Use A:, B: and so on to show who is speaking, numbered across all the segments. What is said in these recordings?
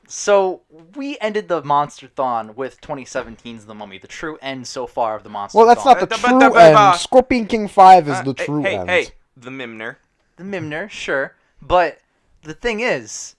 A: So we ended the Monsterthon with 2017's The Mummy, the true end so far of the Monsterthon.
B: That's not the true end. Scorpion King 5 is the true end.
C: Hey, the Mimner.
A: The Mimner, sure. But the thing is,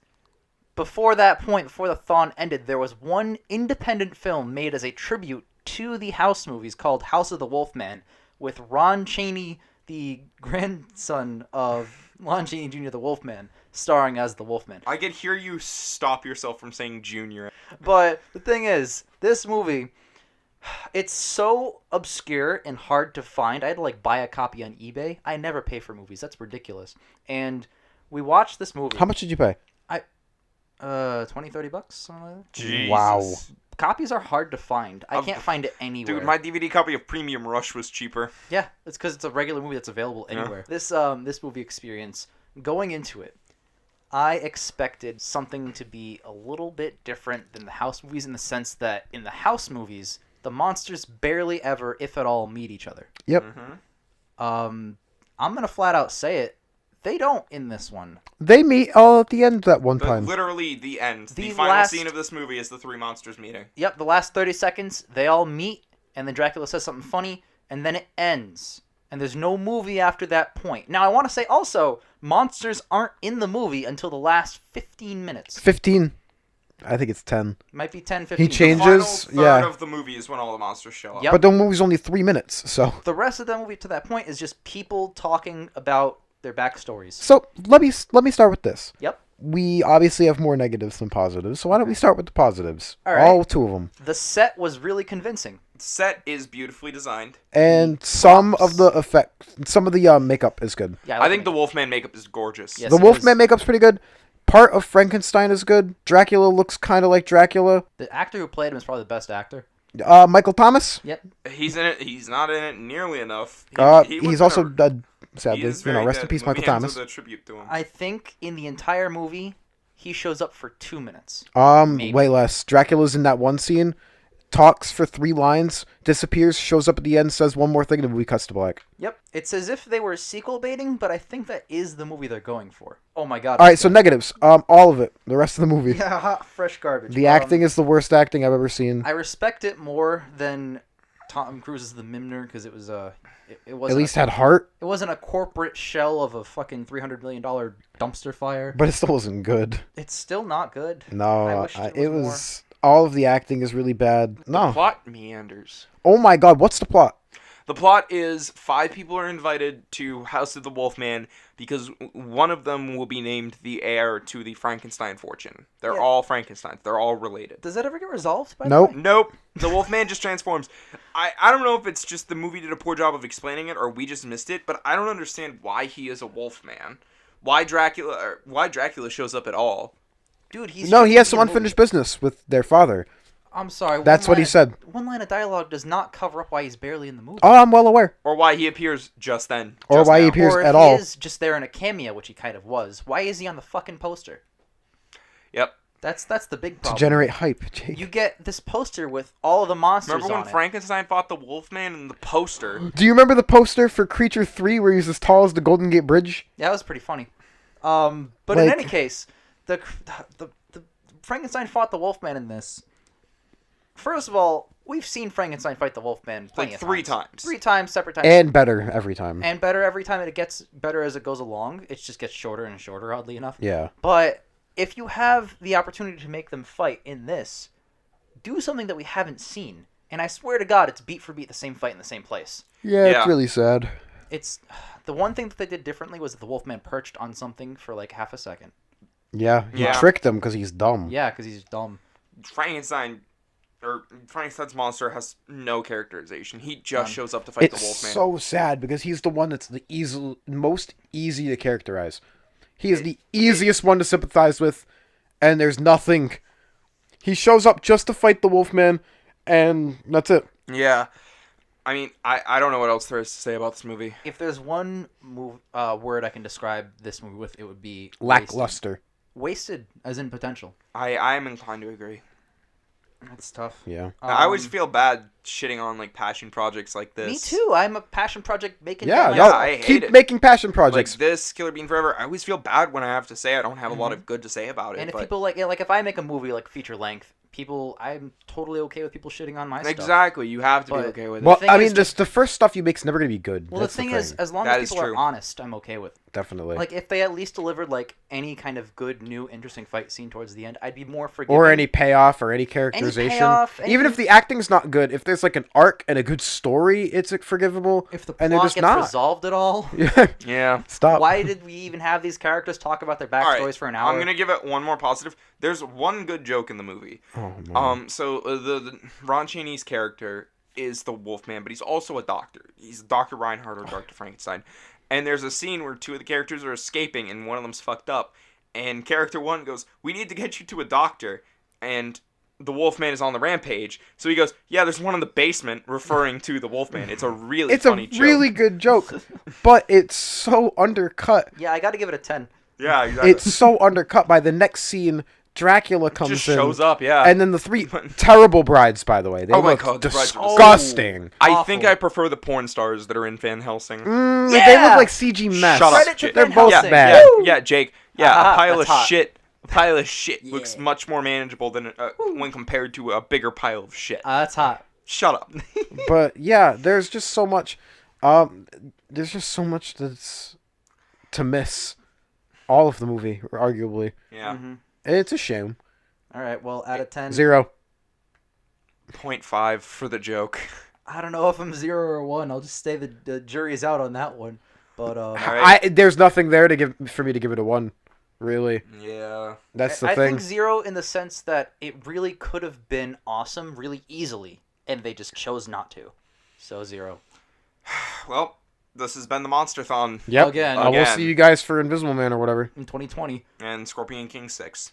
A: before that point, before the Thon ended, there was one independent film made as a tribute to the House movies called House of the Wolfman, with Ron Chaney, the grandson of Lon Chaney Jr., the Wolfman, starring as the Wolfman.
C: I could hear you stop yourself from saying Junior.
A: But the thing is, this movie, it's so obscure and hard to find. I had to buy a copy on eBay. I never pay for movies. That's ridiculous. And we watched this movie.
B: How much did you pay?
A: $20, $30. Something like that.
C: Jesus.
B: Wow.
A: Copies are hard to find. I can't find it anywhere.
C: Dude, my DVD copy of Premium Rush was cheaper.
A: Yeah, it's because it's a regular movie that's available anywhere. Yeah. This movie experience, going into it, I expected something to be a little bit different than the House movies in the sense that in the House movies, the monsters barely ever, if at all, meet each other.
B: Yep.
C: Mm-hmm.
A: I'm going to flat out say it. They don't in this one.
B: They meet all at the end that one time.
C: Literally the end. The final scene of this movie is the three monsters meeting.
A: Yep, the last 30 seconds, they all meet, and then Dracula says something funny, and then it ends. And there's no movie after that point. Now, I want to say also, monsters aren't in the movie until the last 15 minutes.
B: 15. I think it's 10.
A: Might be 10, 15.
B: He changes.
C: The final third of the movie is when all the monsters show up.
A: Yep.
B: But the movie's only 3 minutes, so.
A: The rest of the movie to that point is just people talking about their backstories.
B: So let me start with this.
A: Yep.
B: We obviously have more negatives than positives, so why don't we start with the positives?
A: All right.
B: All 2 of them.
A: The set was really convincing.
C: The set is beautifully designed.
B: And some of the makeup is good.
A: Yeah,
C: I think the Wolfman makeup is gorgeous.
A: Yes,
B: the Wolfman makeup's pretty good. Part of Frankenstein is good. Dracula looks kind of like Dracula.
A: The actor who played him is probably the best actor.
B: Michael Thomas.
A: Yep.
C: He's in it. He's not in it nearly enough.
B: He's also dead, sadly.
C: Rest in peace, Michael Thomas. A tribute to him.
A: I think in the entire movie, he shows up for 2 minutes.
B: Maybe. Way less. Dracula's in that one scene, talks for 3 lines, disappears, shows up at the end, says one more thing, and the movie cuts to black.
A: Yep. It's as if they were sequel baiting, but I think that is the movie they're going for. Oh my god.
B: Alright, so negatives. All of it. The rest of the movie.
A: Yeah, hot, fresh garbage.
B: The acting is the worst acting I've ever seen.
A: I respect it more than Tom Cruise's The Mimner, because it was it wasn't
B: at least had heart.
A: It wasn't a corporate shell of a fucking $300 million dumpster fire.
B: But it still wasn't good.
A: It's still not good.
B: No, it was all of the acting is really bad. No.
C: The plot meanders.
B: Oh my god, what's the plot?
C: The plot is 5 people are invited to House of the Wolfman because one of them will be named the heir to the Frankenstein fortune. They're all Frankensteins. They're all related.
A: Does that ever get resolved?
B: Nope.
C: Nope. The Wolfman just transforms. I don't know if it's just the movie did a poor job of explaining it or we just missed it, but I don't understand why he is a Wolfman. Why Dracula shows up at all.
A: Dude, he
B: has some unfinished business with their father.
A: I'm sorry.
B: That's what he said.
A: One line of dialogue does not cover up why he's barely in the movie.
B: Oh, I'm well aware.
C: Or why he appears just then.
B: Or why he appears at all.
A: Or if he is just there in a cameo, which he kind of was. Why is he on the fucking poster?
C: Yep.
A: That's the big problem.
B: To generate hype, Jake.
A: You get this poster with all of the monsters on it.
C: Remember when Frankenstein fought the Wolfman in the poster?
B: Do you remember the poster for Creature 3 where he's as tall as the Golden Gate Bridge?
A: Yeah, that was pretty funny. But in any case, the Frankenstein fought the Wolfman in this. First of all, we've seen Frankenstein fight the Wolfman plenty of
C: 3 times.
A: 3 times, separate times.
B: And better every time.
A: And better every time. It gets better as it goes along. It just gets shorter and shorter, oddly enough.
B: Yeah.
A: But if you have the opportunity to make them fight in this, do something that we haven't seen. And I swear to God, it's beat for beat the same fight in the same place.
B: Yeah, it's really sad.
A: It's the one thing that they did differently was that the Wolfman perched on something for like half a second.
B: Yeah, he tricked him because he's dumb.
A: Yeah, because he's dumb.
C: Frankenstein's monster has no characterization. He just shows up to fight the Wolfman.
B: It's so sad because he's the one that's the most easy to characterize. He is the easiest one to sympathize with, and there's nothing. He shows up just to fight the Wolfman, and that's it.
C: Yeah. I mean, I don't know what else there is to say about this movie.
A: If there's one word I can describe this movie with, it would be
B: lackluster.
A: Wasted, as in potential.
C: I am inclined to agree.
A: That's tough.
B: Yeah.
C: I always feel bad shitting on like passion projects like this.
A: Me too. I'm a passion project making.
B: Yeah,
A: guy
B: no,
A: myself.
C: I hate
B: keep
C: it.
B: making passion
C: Like
B: projects.
C: this, Killer Bean Forever. I always feel bad when I have to say I don't have a lot of good to say about it.
A: And if
C: but
A: people like if I make a movie like feature length, I'm totally okay with people shitting on my stuff.
C: exactly, you have to be
A: But-
C: okay with
B: Well,
C: it.
A: thing
B: I
A: is
B: mean, the first stuff you make's never gonna be good.
A: Well,
B: That's
A: the thing is, as long
C: That
A: as
C: is
A: people are
C: true.
A: honest, I'm okay with.
B: definitely.
A: Like if they at least delivered like any kind of good, new, interesting fight scene towards the end, I'd be more forgiving.
B: Or any payoff or any characterization.
A: payoff,
B: Even if the acting's not good, if there's like an arc and a good story, it's forgivable.
A: if the
B: and they're
A: plot
B: just
A: gets
B: not.
A: resolved at all.
C: Yeah.
B: Stop.
A: Why did we even have these characters talk about their
C: All
A: backstories
C: right,
A: for an hour?
C: I'm gonna give it one more positive. There's one good joke in the movie.
B: Oh, man.
C: So the Ron Chaney's character is the Wolfman, but he's also a doctor. He's Dr. Reinhardt or Dr. Frankenstein. And there's a scene where two of the characters are escaping, and one of them's fucked up. And character one goes, "We need to get you to a doctor." And the Wolfman is on the rampage, so he goes, "Yeah, there's one in the basement," referring to the Wolfman. It's a really
B: It's a
C: funny joke.
B: really good joke, but it's so undercut.
A: Yeah, I got to give it a 10.
C: Yeah, exactly.
B: It's so undercut by the next scene. Dracula comes
C: just
B: in,
C: shows up, yeah.
B: and then the three terrible brides. By the way, they
C: Oh my
B: look
C: God, the brides are
B: disgusting.
C: I
A: Awful.
C: think I prefer the porn stars that are in Van Helsing.
B: They
A: Yeah!
B: look like CG mess.
C: Shut up,
A: Credit to
C: Jake.
B: They're
A: Van
B: both
A: Helsing.
B: bad.
C: Yeah, Jake. Yeah,
A: Ah,
C: a pile of
A: that's hot.
C: shit. A pile of shit looks
A: Yeah.
C: much more manageable than when compared to a bigger pile of shit.
A: That's hot.
C: Shut up.
B: But yeah, there's just so much. There's just so much that's to miss. All of the movie, arguably,
C: Yeah.
A: Mm-hmm.
B: it's a shame.
A: All right, well, out of 10.
B: 0.
C: 0.5 for the joke.
A: I don't know if I'm 0 or 1. I'll just say the jury's out on that one. But
C: Alright.
B: There's nothing there to give for me to give it a 1. Really,
C: Yeah.
B: that's the
A: I
B: thing.
A: think 0 in the sense that it really could have been awesome really easily, and they just chose not to. So 0.
C: Well, this has been the Monsterthon
B: Yep.
A: Again.
B: We'll
C: Again.
B: see you guys for Invisible Man or whatever.
A: In 2020.
C: and Scorpion King 6.